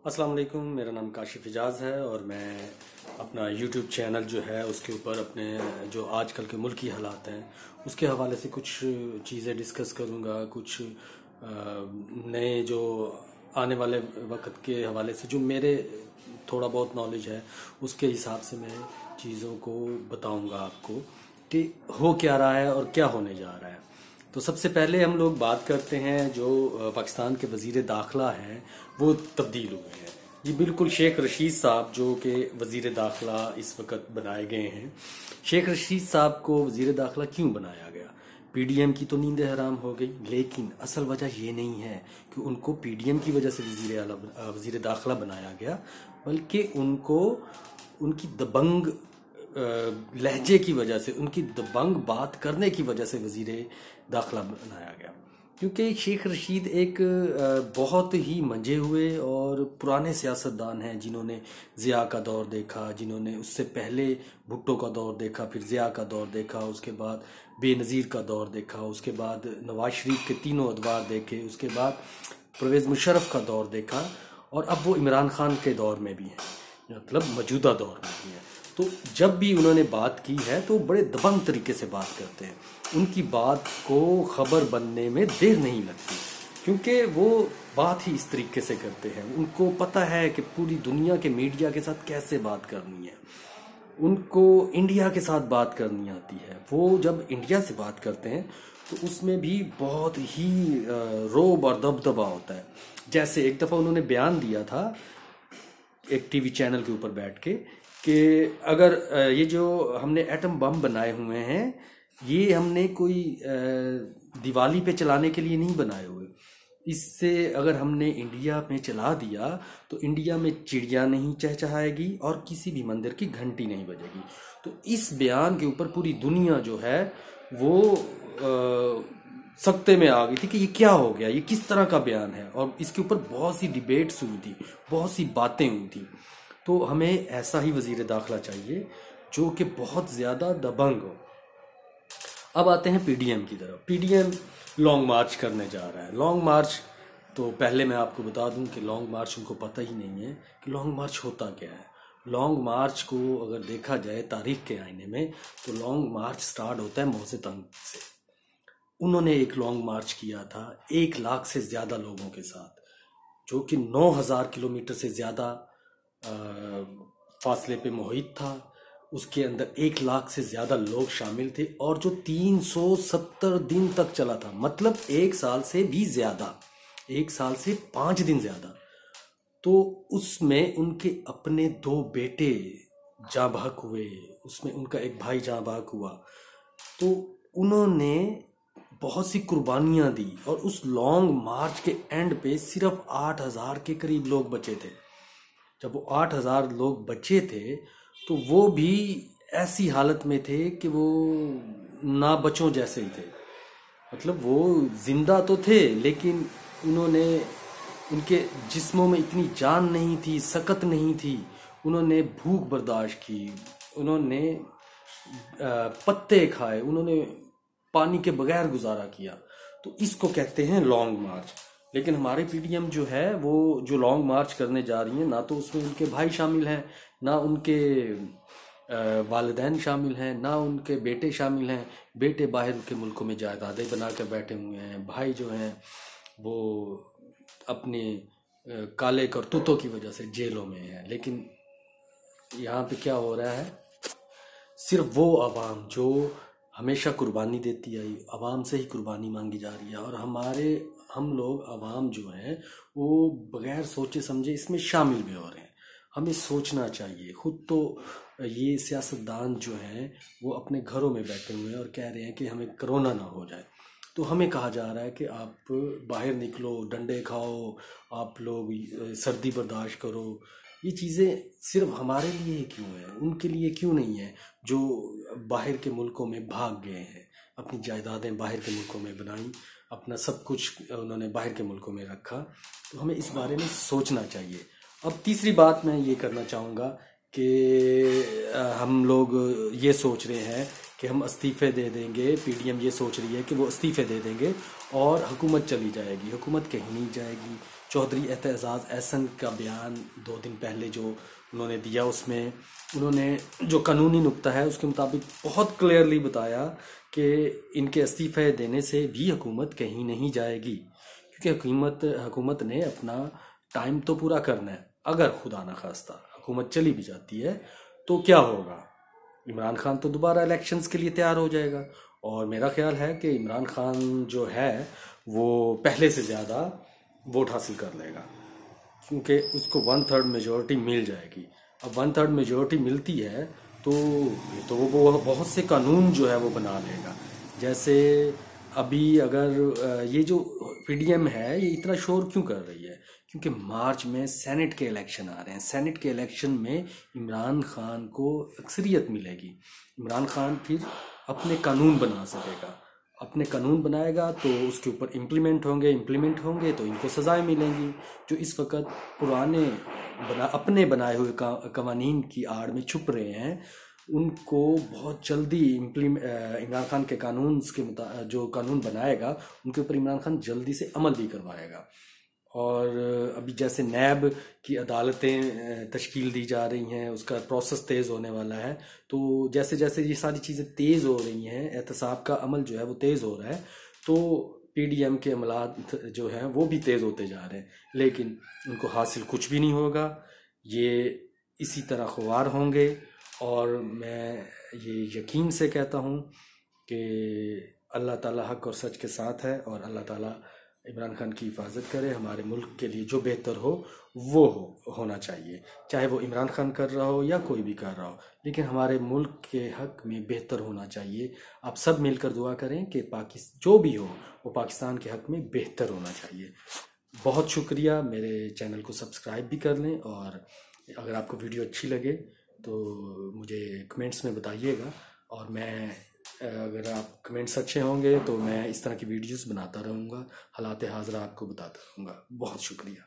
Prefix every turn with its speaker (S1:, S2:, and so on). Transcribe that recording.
S1: अस्सलाम वालेकुम। मेरा नाम काशिफ इजाज़ है और मैं अपना यूट्यूब चैनल जो है उसके ऊपर अपने जो आजकल के मुल्की हालात हैं उसके हवाले से कुछ चीज़ें डिस्कस करूँगा। कुछ नए जो आने वाले वक्त के हवाले से जो मेरे थोड़ा बहुत नॉलेज है उसके हिसाब से मैं चीज़ों को बताऊँगा आपको कि हो क्या रहा है और क्या होने जा रहा है। तो सबसे पहले हम लोग बात करते हैं जो पाकिस्तान के वज़ीर दाखिला हैं वो तब्दील हुए हैं। जी बिल्कुल, शेख रशीद साहब जो कि वज़ीर दाखिला इस वक्त बनाए गए हैं। शेख रशीद साहब को वज़ीर दाखिला क्यों बनाया गया? पीडीएम की तो नींद हराम हो गई, लेकिन असल वजह ये नहीं है कि उनको पीडीएम की वजह से वज़ीर दाखिला बनाया गया, बल्कि उनको उनकी दबंग लहजे की वजह से, उनकी दबंग बात करने की वजह से वज़ीर दाखिला बनाया गया। क्योंकि शेख रशीद एक बहुत ही मंजे हुए और पुराने सियासतदान हैं जिन्होंने ज़िया का दौर देखा, जिन्होंने उससे पहले भुट्टो का दौर देखा, फिर ज़िया का दौर देखा, उसके बाद बेनज़ीर का दौर देखा, उसके बाद नवाज शरीफ के तीनों अदवार देखे, उसके बाद परवेज़ मुशर्रफ का दौर देखा और अब वो इमरान खान के दौर में भी हैं, मतलब मौजूदा दौर में भी हैं। तो जब भी उन्होंने बात की है तो बड़े दबंग तरीके से बात करते हैं। उनकी बात को खबर बनने में देर नहीं लगती, क्योंकि वो बात ही इस तरीके से करते हैं। उनको पता है कि पूरी दुनिया के मीडिया के साथ कैसे बात करनी है, उनको इंडिया के साथ बात करनी आती है। वो जब इंडिया से बात करते हैं तो उसमें भी बहुत ही रोब और दबदबा होता है। जैसे एक दफ़ा उन्होंने बयान दिया था एक टीवी चैनल के ऊपर बैठ के कि अगर ये जो हमने एटम बम बनाए हुए हैं ये हमने कोई दिवाली पे चलाने के लिए नहीं बनाए हुए। इससे अगर हमने इंडिया में चला दिया तो इंडिया में चिड़िया नहीं चहचहाएगी और किसी भी मंदिर की घंटी नहीं बजेगी। तो इस बयान के ऊपर पूरी दुनिया जो है वो सख्ते में आ गई थी कि ये क्या हो गया, ये किस तरह का बयान है। और इसके ऊपर बहुत सी डिबेट्स हुई थी, बहुत सी बातें हुई थी। तो हमें ऐसा ही वज़ीर दाखिला चाहिए जो कि बहुत ज़्यादा दबंग हो। अब आते हैं पीडीएम की तरफ। पीडीएम लॉन्ग मार्च करने जा रहा है। लॉन्ग मार्च, तो पहले मैं आपको बता दूं कि लॉन्ग मार्च उनको पता ही नहीं है कि लॉन्ग मार्च होता क्या है। लॉन्ग मार्च को अगर देखा जाए तारीख के आईने में तो लॉन्ग मार्च स्टार्ट होता है मौसे तंग से। उन्होंने एक लॉन्ग मार्च किया था 1 लाख से ज़्यादा लोगों के साथ, जो कि 9,000 किलोमीटर से ज़्यादा फासले पे मुहित था। उसके अंदर 1 लाख से ज़्यादा लोग शामिल थे और जो 370 दिन तक चला था, मतलब 1 साल से भी ज़्यादा, 1 साल से 5 दिन ज़्यादा। तो उसमें उनके अपने 2 बेटे जाँ बहक हुए, उसमें उनका एक भाई जाँ बहक हुआ। तो उन्होंने बहुत सी कुर्बानियाँ दी और उस लॉन्ग मार्च के एंड पे सिर्फ 8,000 के करीब लोग बचे थे। जब वो 8,000 लोग बचे थे तो वो भी ऐसी हालत में थे कि वो ना बच्चों जैसे ही थे। मतलब वो जिंदा तो थे लेकिन उन्होंने, उनके जिस्मों में इतनी जान नहीं थी, सकत नहीं थी। उन्होंने भूख बर्दाश्त की, उन्होंने पत्ते खाए, उन्होंने पानी के बगैर गुजारा किया। तो इसको कहते हैं लॉन्ग मार्च। लेकिन हमारे पीडीएम जो है वो जो लॉन्ग मार्च करने जा रही है, ना तो उसमें उनके भाई शामिल हैं, ना उनके वालिदैन शामिल हैं, ना उनके बेटे शामिल हैं। बेटे बाहर के मुल्कों में जायदादें बना कर बैठे हुए हैं। भाई जो हैं वो अपने काले करतूतों की वजह से जेलों में हैं। लेकिन यहाँ पे क्या हो रहा है, सिर्फ वो आवाम जो हमेशा कुर्बानी देती आई, आवाम से ही कुर्बानी मांगी जा रही है। और हम लोग आवाम जो हैं वो बगैर सोचे समझे इसमें शामिल भी हो रहे हैं। हमें सोचना चाहिए। खुद तो ये सियासतदान जो हैं वो अपने घरों में बैठे हुए हैं और कह रहे हैं कि हमें कोरोना ना हो जाए। तो हमें कहा जा रहा है कि आप बाहर निकलो, डंडे खाओ, आप लोग सर्दी बर्दाश्त करो। ये चीज़ें सिर्फ हमारे लिए क्यों है, उनके लिए क्यों नहीं है जो बाहर के मुल्कों में भाग गए हैं, अपनी जायदादें बाहर के मुल्कों में बनाई, अपना सब कुछ उन्होंने बाहर के मुल्कों में रखा। तो हमें इस बारे में सोचना चाहिए। अब तीसरी बात मैं ये करना चाहूँगा कि हम लोग ये सोच रहे हैं कि हम इस्तीफ़े दे देंगे। पीडीएम ये सोच रही है कि वो इस्तीफ़े दे देंगे और हुकूमत चली जाएगी। हुकूमत कहीं नहीं जाएगी। चौधरी एतजाज़ एहसन का बयान 2 दिन पहले जो उन्होंने दिया, उसमें उन्होंने जो कानूनी नुक्ता है उसके मुताबिक बहुत क्लियरली बताया कि इनके इस्तीफ़े देने से भी हुकूमत कहीं नहीं जाएगी, क्योंकि हुकूमत ने अपना टाइम तो पूरा करना है। अगर खुदा न खास्ता हुकूमत चली भी जाती है तो क्या होगा, इमरान खान तो दोबारा इलेक्शंस के लिए तैयार हो जाएगा, और मेरा ख्याल है कि इमरान खान जो है वो पहले से ज़्यादा वोट हासिल कर लेगा, क्योंकि उसको 1/3 मेजॉरिटी मिल जाएगी। अब 1/3 मेजॉरिटी मिलती है तो वो बहुत से कानून जो है वो बना लेगा। जैसे अभी अगर ये जो पीडीएम है ये इतना शोर क्यों कर रही है, क्योंकि मार्च में सेनेट के इलेक्शन आ रहे हैं। सेनेट के इलेक्शन में इमरान खान को अक्सरियत मिलेगी, इमरान खान फिर अपने कानून बना सकेगा, अपने कानून बनाएगा तो उसके ऊपर इम्प्लीमेंट होंगे तो इनको सज़ाएं मिलेंगी। जो इस वक्त पुराने अपने बनाए हुए कवानीन की आड़ में छुप रहे हैं, उनको बहुत जल्दी इमरान खान के कानून के जो कानून बनाएगा उनके ऊपर इमरान खान जल्दी से अमल भी करवाएगा। और अभी जैसे नैब की अदालतें तश्कील दी जा रही हैं, उसका प्रोसेस तेज़ होने वाला है। तो जैसे जैसे ये सारी चीज़ें तेज़ हो रही हैं, एहतसाब का अमल जो है वो तेज़ हो रहा है, तो पीडीएम के अमलात जो हैं वो भी तेज़ होते जा रहे हैं, लेकिन उनको हासिल कुछ भी नहीं होगा। ये इसी तरह खुवार होंगे, और मैं ये यकीन से कहता हूँ कि अल्लाह ताला हक और सच के साथ है, और अल्लाह ताला इमरान खान की हिफाजत करे। हमारे मुल्क के लिए जो बेहतर हो वो होना चाहिए, चाहे वो इमरान खान कर रहा हो या कोई भी कर रहा हो, लेकिन हमारे मुल्क के हक में बेहतर होना चाहिए। आप सब मिलकर दुआ करें कि जो भी हो वो पाकिस्तान के हक में बेहतर होना चाहिए। बहुत शुक्रिया, मेरे चैनल को सब्सक्राइब भी कर लें, और अगर आपको वीडियो अच्छी लगे तो मुझे कमेंट्स में बताइएगा, और मैं अगर आप कमेंट्स अच्छे होंगे तो मैं इस तरह की वीडियोस बनाता रहूँगा, हालात हाज़िरा आपको बताता रहूँगा। बहुत शुक्रिया।